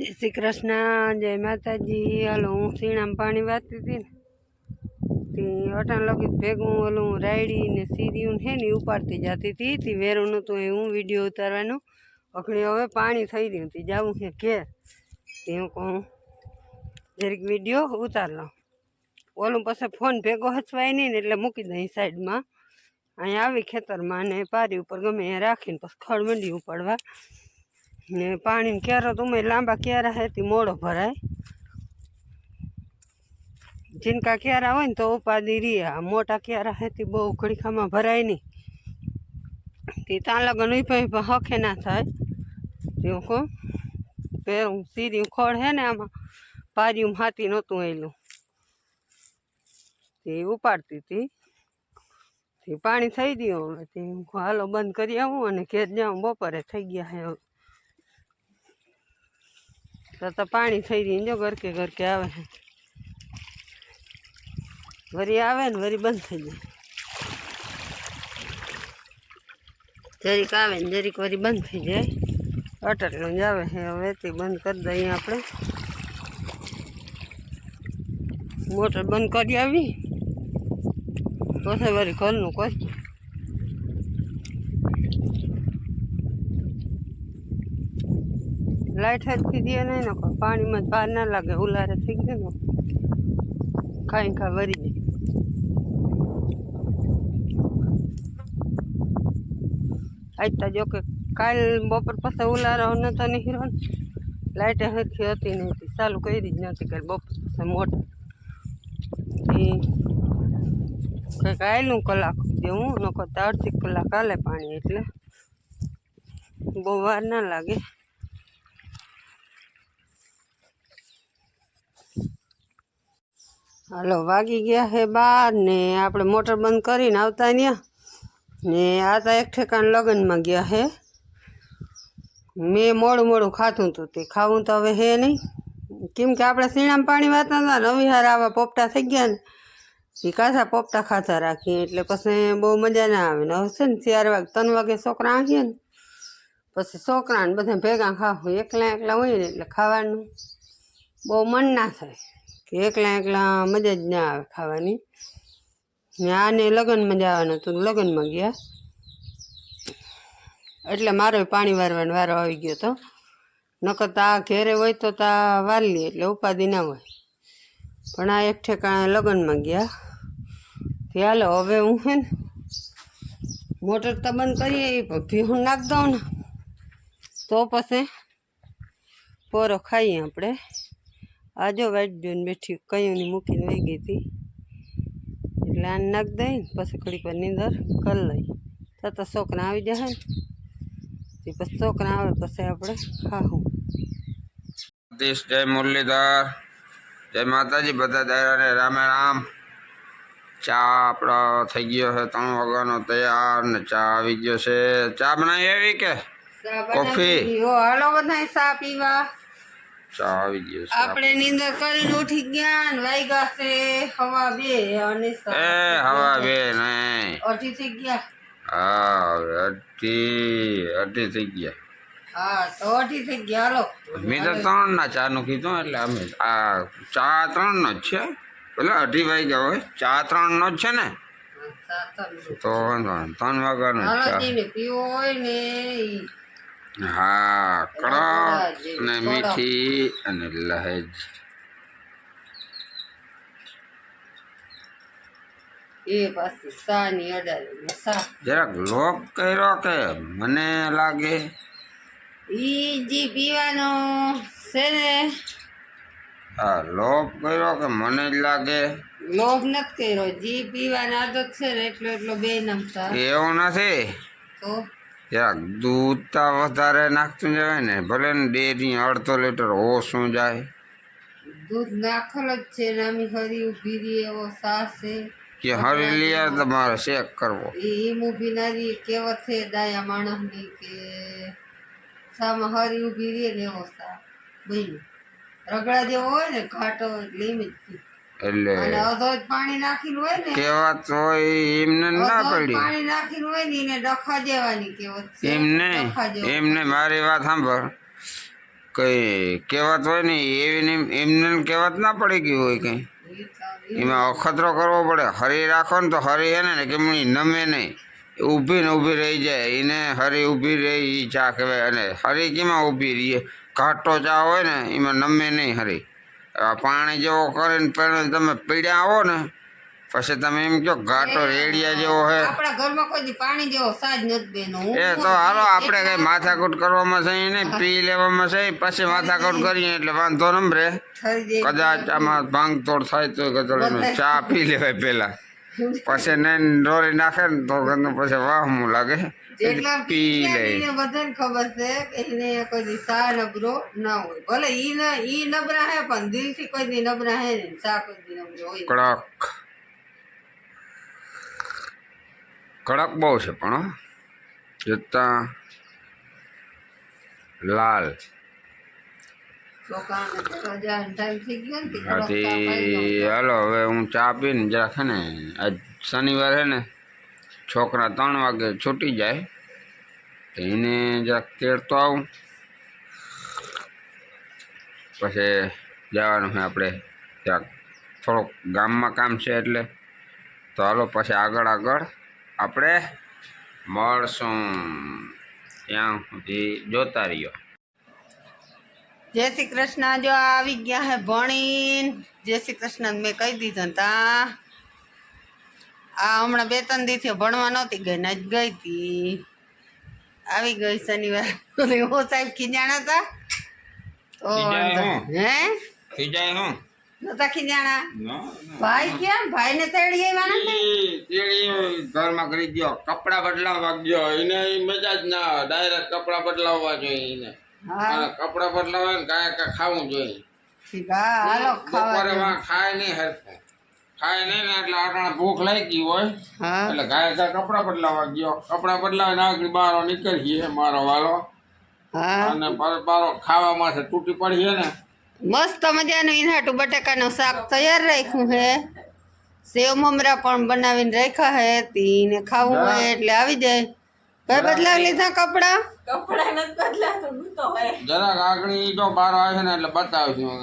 जय श्री कृष्ण जय माता जी। हलो हूँ सीणाम पानी वाती थी ने अटाण लगी भेगू ओलू रायडी ने सीरियू है ने उपाड़ती जाती थी वेरू तो हूँ वीडियो उतारवा अखड़ी हवे पानी थई रह्यु थी जाऊँ है घेर हूँ कहूँ जरीक वीडियो उतार लो ओलू पास फोन भेगो हचवाय नहीं ने एटले मूकी दई साइड में अँ आई खेतर में पारी पर गमे राखी पछ खड़ मंडी उपाड़वा ने पानी क्यारा तो मैं लांबा क्यारा है ती मोड़ो भराय जिनका क्यारा हो तो उपाधी रिया मोटा क्यारा है ती बहु खड़ीखा में भराय नहीं ती ता लगन हखे ना थाय त्यो को पेरू सीरी खड़ है ने आम पारियू हाथी नतु एलू ती उपाड़ती थी पानी थई गयो हालो बंद करी आवूँ अने घेर जाऊँ बपोरे थई गया है तो पानी थई रही जो घर के आवे है वरी आवे ने वरी बंद थई जाए जरीक आवे ने जरीक वरी बंद थई जाए अटलो ज आवे है हवे ते बंद कर दई आपणे मोटर बंद करी आवी पछी वरी घरनुं करी लाइट हरखी दिए नहीं नको पानी में पार ना लगे उलारे थी गए खाई खा वरी आज तो जो कि काल बपोर पास उलारो न तो नहीं रो लाइट हरखी होती नहीं थी चालू करी ज नहीं कल बपोर पास मोटर कईक आयलू कलाक देवू नको तो अर्धी कलाक आले पानी एटले बहु वार ना लगे हलो वागी गया है 12 ने आपणे मोटर बंद करीने आवता न्या ने आता एक ठेकाण लगन में गया है मैं मोड़ू मोड़ू खातुं तो ते खावुं तो हवे है नहीं केम के आपणे सीणाम पाणी वाता था नवीहार आवा पोपटा थई गया ने એ કાચા પોપટા ખાતા રાખીએ એટલે પછી બહુ મજા ના આવે ને હવે છે ને 4 વાગે 3 વાગે છોકરા આવીએ ને પછી છોકરાને બધા ભેગા ખાવું એકલા એકલા હોય ને એટલે ખાવાનું બહુ મન ના થાય કે એકલા એકલા મજા જ ના આવે ખાવાની ને આને લગ્નમાં જવાનું હતું લગ્નમાં ગયા એટલે મારો પાણી વારવાનો વારો આવી ગયો તો નકર તા ઘેરે હોય તો તા વાર લે એટલે ઉપાધિ ના હોય પણ આ એક ઠેકાણે લગ્નમાં ગયા હાલો હવે હું હે ને મોટર તો બંધ કરીએ ભીહું નાખ દઉં ને તો પછી પોરો ખાઈએ આપણે આ જો વાઈટ જોઈને બેઠી કયુંની મૂકીને વહી ગઈ હતી એટલે આને નાખ દઈ ને પછી ઘડીક વાર નીંદર કરી લઈ તો છોકરા આવી જાય ને તે પછી છોકરા આવે પછી આપણે ખાવું जय मुरलीधर जय माताजी बधा दायरा ने रामे राम चा आपड़ा थई गयो है 3 वाग्यानो तैयार ने चा आवी गयो छे चा बनाई आवी के कॉफी हालो बधाय चा पीवा चा आवी गयो छे आपणे नींदर करीने उठी गया ने वाग्या छे हवा 2 अने ए हवा 2 नहीं अઢી થઈ ગયા हां अઢી થઈ ગયા हाँ तो अઢી થઈ ગયા हालो मैं तो 3 ना चा नु कीधुं એટલે અમે આ ચા 3 નો જ છે એટલે 2:30 વાગ્યા હોય ચા 3 નો જ છે ને તો 3 વાગ્યાનો ચા પીવો હોય ને हाँ कड़क ने मीठी अने लहेज ए पासी सानी अडाली सा जरा लोक कहो के मने लागे ई जी पीवानो से ने हाँ लोभ कहो के मने ज लागे लोभ नत कर्यो जी पीवानी आदत छे ने એટલો એટલો બે નમતા એવું નથી તો जरा दूध तो वधारे नाखतुं जावे ने भले ने डेरी 1/2 लीटर ओछुं जाए दूध नाखेल ज छे ने अमी हरी उभी री एवो सास छे कि हरी लिया तमारे चेक करवो ई ऊभी नारी केवत छे दाया माणसनी के सामा हरी उभी रे ने एवो सा बन्यो रगड़ा जेवो होय ने घाटो એટલે એમ જ એટલે અને અધો પાણી નાખીને હોય ને કેવત હોય એમને ના પડી પાણી નાખીને હોય ને એને ડખા દેવાની કેવત છે એમને મારી વાત સાંભળ કઈ કહેવત હોય ને એવી ને એમને કહેવત ના પડી ગઈ હોય કંઈ એમાં અખતરો કરવો પડે. હરી રાખો ને તો હરી હે ને કેમની નમે નહીં, ઊભી ને ઊભી રહી જાય એને હરી ઊભી રહી એ ચા કહેવાય. અને હરી કેમાં ઊભી રહીએ, ઘાટો ચા હોય ને એમાં નમે નહીં હરી. પાણી જેવો કરીને પહેલા તમે પીડ્યા આવો ને પછી તમે એમ કહો ઘાટો રેડિયા જેવો હે. આપણા ઘરમાં કોઈ દી પાણી જેવો સાજ નથી બેનો. એ તો હાલો આપણે કઈ માથાકૂટ કરવામાં છે નહીં, પી લેવામાં છે પછી માથાકૂટ કરીએ એટલે વાંધો ન રહે. કદાચ આમાં ભાંગતોડ થાય તો કદાચ ચા પી લેવાય પહેલા, પછી નહીં દોરી નાખે ને તો પછી વાહમું લાગે પી લે. બધાને ખબર છે કે એને કોઈ દી સા નબરો ના હોય, ભલે ઈ નબરા હે પણ દિલથી કોઈ દી નબરા હે ને સા કોઈ દી નબરો હોય. કડક બહુ છે પણ જતા લાલ હાલો. હવે હું ચા પીને જરાક છે ને આજ શનિવાર છે ને છોકરા 3 વાગે છૂટી જાય તો એને જરાક તેડતો આવું, પછી જવાનું છે આપણે જરાક થોડુંક ગામમાં કામ છે એટલે. તો હાલો પછી આગળ આપણે મળશું, ત્યાં સુધી જોતા રહ્યો. જય શ્રી કૃષ્ણ. જો આવી ગયા હે ભણીને. જય શ્રી કૃષ્ણ મેં કહી દીધું તા. આ હમણાં 2-3 દિવસથી ભણવા નહોતી ગઈ ને આજ ગઈ હતી. આવી ગઈ શનિવાર. હું સાહેબ ખીજાણા હતા તો હે ખીજાય હું નતા ખીજાણા. ભાઈ કેમ ભાઈ ને તેડી આવ્યા નથી? ઘરમાં કરી દો, કપડા બદલાવવા ગયો એને મજા જ ના, ડાયરેક્ટ કપડા બદલાવવા જોઈએ એને. કપડા બદલાવે ને કાંઈ ખાવું જોઈએ. બપોરે ખાય નહીં હરખું, ખાય નહીં ને એટલે આટલા ભૂખ લાગી હોય એટલે ગાય કપડા બદલાવવા ગયો. કપડા બદલાવીને આગળ બારો નીકળીએ મારો વાલો, અને બારો ખાવામાં છે તૂટી પડીએ ને. મસ્ત મજાનું ઈનાટું બટાકાનું શાક તૈયાર રાખ્યું હે. સેવ મમરા પણ બનાવીને રાખ્યા હે. તીને ખાવું હોય એટલે આવી જાય. ભાઈ બદલાવી લીધા કપડા નથી બદલાતું. જરાક આગળ જો બારો આવે છે ને એટલે બતાવશું.